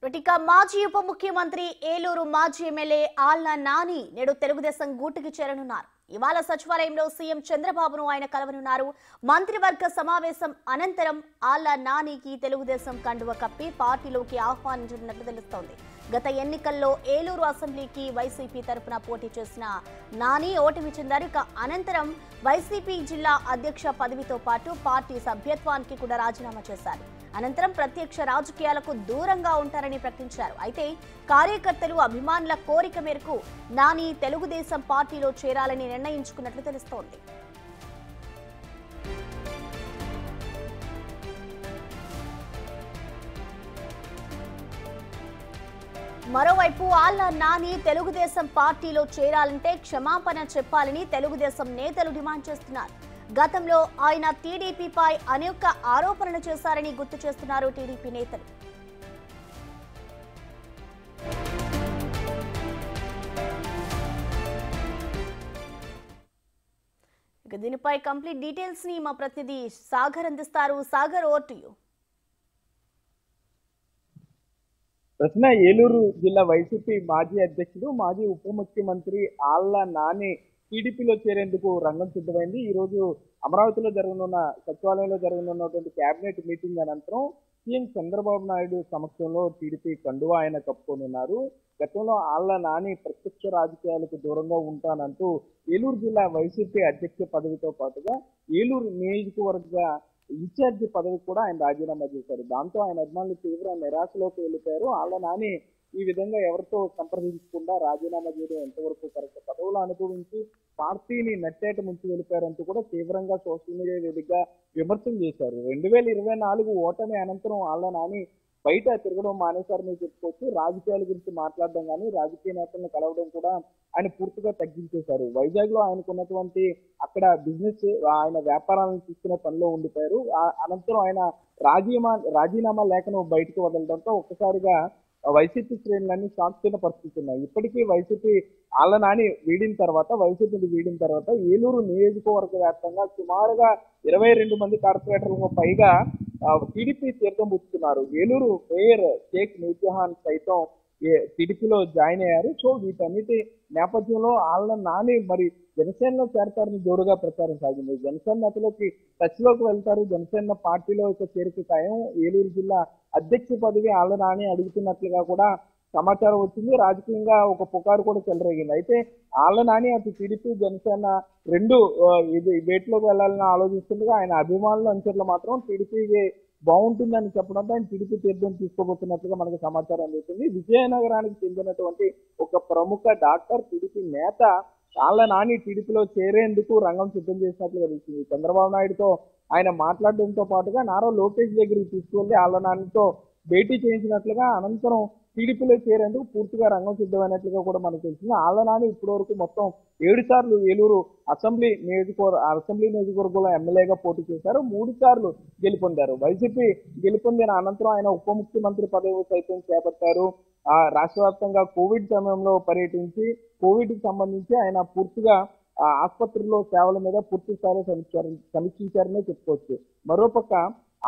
ఇక మాజీ ఉప ముఖ్యమంత్రి ఏలూరు మాజీ ఎమ్మెల్యే ఆళ్ల నాని నేడు తెలుగుదేశం గూటికి చేరనున్నారు. ఇవాళ సచివాలయంలో సీఎం చంద్రబాబును ఆయన కలవనున్నారు. మంత్రివర్గ సమావేశం అనంతరం ఆళ్ల నానికి తెలుగుదేశం కండువ కప్పి పార్టీలోకి ఆహ్వానించనున్నట్లు తెలుస్తోంది. గత ఎన్నికల్లో ఏలూరు అసెంబ్లీకి వైసీపీ తరఫున పోటీ చేసిన నాని ఓటమి చెందారు. ఇక అనంతరం వైసీపీ జిల్లా అధ్యక్ష పదవితో పాటు పార్టీ సభ్యత్వానికి కూడా రాజీనామా చేశారు. అనంతరం ప్రత్యక్ష రాజకీయాలకు దూరంగా ఉంటారని ప్రకటించారు. అయితే కార్యకర్తలు అభిమానుల కోరిక మేరకు నాని తెలుగుదేశం పార్టీలో చేరాలని నిర్ణయించుకున్నట్లు తెలుస్తోంది. మరోవైపు ఆళ్ల నాని తెలుగుదేశం పార్టీలో చేరాలంటే క్షమాపణ చెప్పాలని తెలుగుదేశం నేతలు డిమాండ్ చేస్తున్నారు. గతంలో ఆయన టీడీపీపై అనేక ఆరోపణలు చేశారని గుర్తు చేస్తున్నారు టీడీపీ నేతలు. దీనిపై కంప్లీట్ డీటెయిల్స్ ని మా ప్రతినిధి సాగర్ అందిస్తారు. Sagar, over to you. ప్రశ్న ఏలూరు జిల్లా వైసీపీ మాజీ అధ్యక్షుడు మాజీ ఉప ముఖ్యమంత్రి ఆళ్ల నాని టీడీపీలో చేరేందుకు రంగం సిద్ధమైంది. ఈ రోజు అమరావతిలో జరగనున్న సచివాలయంలో జరగనున్నటువంటి కేబినెట్ మీటింగ్ అనంతరం సీఎం చంద్రబాబు నాయుడు సమక్షంలో టీడీపీ కండువా ఆయన కప్పుకొనున్నారు. గతంలో ఆళ్ల నాని ప్రత్యక్ష రాజకీయాలకు దూరంగా ఉంటానంటూ ఏలూరు జిల్లా వైసీపీ అధ్యక్ష పదవితో పాటుగా ఏలూరు నియోజకవర్గ ఇన్ఛార్జి పదవి కూడా ఆయన రాజీనామా చేశారు. దాంతో ఆయన అభిమానులు తీవ్ర నిరాశలోకి వెళ్ళిపోయారు. ఆళ్ల నాని ఈ విధంగా ఎవరితో సంప్రదించకుండా రాజీనామా చేయడం ఎంతవరకు కరెక్ట్, పదవులు అనుభవించి పార్టీని నట్టేట ముంచి వెళ్ళిపోయారంటూ కూడా తీవ్రంగా సోషల్ మీడియా వేదికగా విమర్శలు చేశారు. 2024 ఓటమి అనంతరం ఆళ్ల నాని బయట తిరగడం మానేశారని చెప్పుకోవచ్చు. రాజకీయాల గురించి మాట్లాడడం కానీ రాజకీయ నేతలను కలవడం కూడా ఆయన పూర్తిగా తగ్గించేశారు. వైజాగ్ లో ఆయనకున్నటువంటి అక్కడ బిజినెస్ ఆయన వ్యాపారాలను తీసుకునే పనిలో ఉండిపోయారు. అనంతరం ఆయన రాజీనామా లేఖను బయటకు వదలడంతో ఒక్కసారిగా వైసీపీ శ్రేణులన్నీ సాక్షిన పరిస్థితి ఉన్నాయి. ఇప్పటికీ వైసీపీ ఆళ్ల నాని వైసీపీని వీడిన తర్వాత ఏలూరు నియోజకవర్గ వ్యాప్తంగా సుమారుగా 22 మంది కార్పొరేటర్లకు పైగా టీడీపీ తీర్థం పుచ్చుతున్నారు. ఏలూరు మేయర్ షేక్ నూర్జహాన్ సైతం టీడీపీలో జాయిన్ అయ్యారు. సో వీటన్నిటి నేపథ్యంలో ఆళ్ల నాని మరి జనసేనలో చేరతారని జోరుగా ప్రచారం సాగింది. జనసేన నేతలోకి టచ్లోకి వెళ్తారు. జనసేన పార్టీలో చేరిక ఖాయం. ఏలూరు జిల్లా అధ్యక్ష పదవి ఆళ్ల నాని అడుగుతున్నట్లుగా కూడా సమాచారం వచ్చింది. రాజకీయంగా ఒక పుకారు కూడా చెలరేగింది. అయితే ఆళ్ల నాని అటు టీడీపీ జనసేన రెండు వేటిలోకి వెళ్లాలని ఆలోచిస్తుండగా ఆయన అభిమానులు అనుచరులు మాత్రం టీడీపీకి బాగుంటుందని చెప్పడంతో ఆయన టీడీపీ తీర్థం తీసుకోబోతున్నట్లుగా మనకు సమాచారం అందుతుంది. విజయనగరానికి చెందినటువంటి ఒక ప్రముఖ డాక్టర్ టీడీపీ నేత ఆళ్ల నాని టీడీపీలో చేరేందుకు రంగం సిద్ధం చేసినట్లుగా తెలిసింది. చంద్రబాబు నాయుడుతో ఆయన మాట్లాడడంతో పాటుగా నారా లోకేష్ దగ్గరికి తీసుకువెళ్లి ఆళ్ల నానితో భేటీ చేయించినట్లుగా అనంతరం టీడీపీలో చేరేందుకు పూర్తిగా రంగం సిద్ధమైనట్లుగా కూడా మనకు తెలిసింది. ఆళ్ల నాని ఇప్పటి వరకు మొత్తం 7 సార్లు ఏలూరు అసెంబ్లీ నియోజకవర్గంలో ఎమ్మెల్యేగా పోటీ చేశారు. 3 సార్లు గెలుపొందారు. వైసీపీ గెలుపొందిన అనంతరం ఆయన ఉప ముఖ్యమంత్రి పదవి సైతం చేపట్టారు. రాష్ట్ర వ్యాప్తంగా కోవిడ్ సమయంలో పర్యటించి కోవిడ్ కి సంబంధించి ఆయన పూర్తిగా ఆసుపత్రుల్లో సేవల మీద పూర్తి స్థాయిలో సమీక్షించారనే చెప్పుకోవచ్చు. మరోపక్క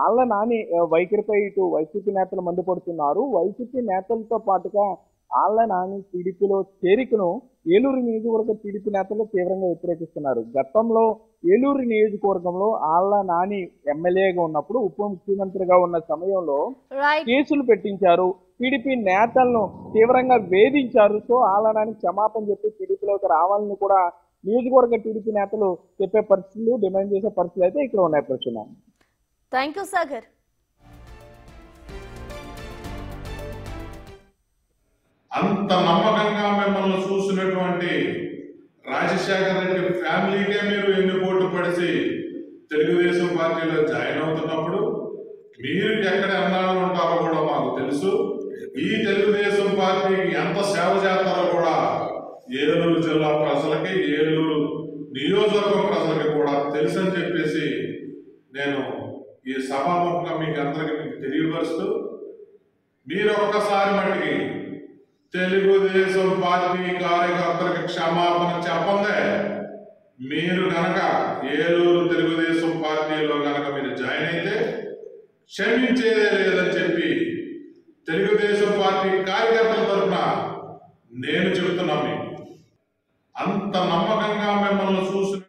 ఆళ్ల నాని వైఖరిపై ఇటు వైసీపీ నేతలు మండిపడుతున్నారు. వైసీపీ నేతలతో పాటుగా ఆళ్ల నాని టీడీపీలో చేరికను ఏలూరు నియోజకవర్గ టీడీపీ నేతలు తీవ్రంగా వ్యతిరేకిస్తున్నారు. గతంలో ఏలూరు నియోజకవర్గంలో ఆళ్ల నాని ఎమ్మెల్యేగా ఉన్నప్పుడు ఉప ముఖ్యమంత్రిగా ఉన్న సమయంలో కేసులు పెట్టించారు. టీడీపీ నేతలను తీవ్రంగా వేధించారు. సో ఆళ్ల నాని క్షమాపణ చెప్పి టీడీపీలోకి రావాలని కూడా నియోజకవర్గ టీడీపీ నేతలు చెప్పే పరిస్థితులు, డిమాండ్ చేసే పరిస్థితులు అయితే ఇక్కడ ఉన్నాయి. ప్రశ్న. Thank you Sagar. అంత నమ్మకంగా మిమ్మల్ని చూసినటువంటి రాజశేఖర రెడ్డి ఫ్యామిలీకే మీరు ఎన్నుపోటు పడిసి తెలుగుదేశం పార్టీలో జాయిన్ అవుతున్నప్పుడు మీరు ఎక్కడ ఎన్నాళ్ళు ఉంటారో కూడా మాకు తెలుసు. ఈ తెలుగుదేశం పార్టీకి ఎంత సేవ చేస్తారో కూడా ఏలూరు జిల్లా ప్రజలకి, ఏలూరు నియోజకవర్గం ప్రజలకి కూడా తెలుసు అని చెప్పేసి నేను ఈ సభాముఖంగా మీకు తెలియపరుస్తూ మీరు ఒక్కసారి మట్టికి తెలుగుదేశం పార్టీ కార్యకర్తలకు క్షమాపణ చెప్పందే మీరు గనక ఏలూరు తెలుగుదేశం పార్టీలో గనక మీరు జాయిన్ అయితే క్షమించేదే లేదని చెప్పి తెలుగుదేశం పార్టీ పార్టీ కార్యకర్తల తరఫున నేను చెప్తున్నా మీకు, అంత నమ్మకంగా మిమ్మల్ని చూసిన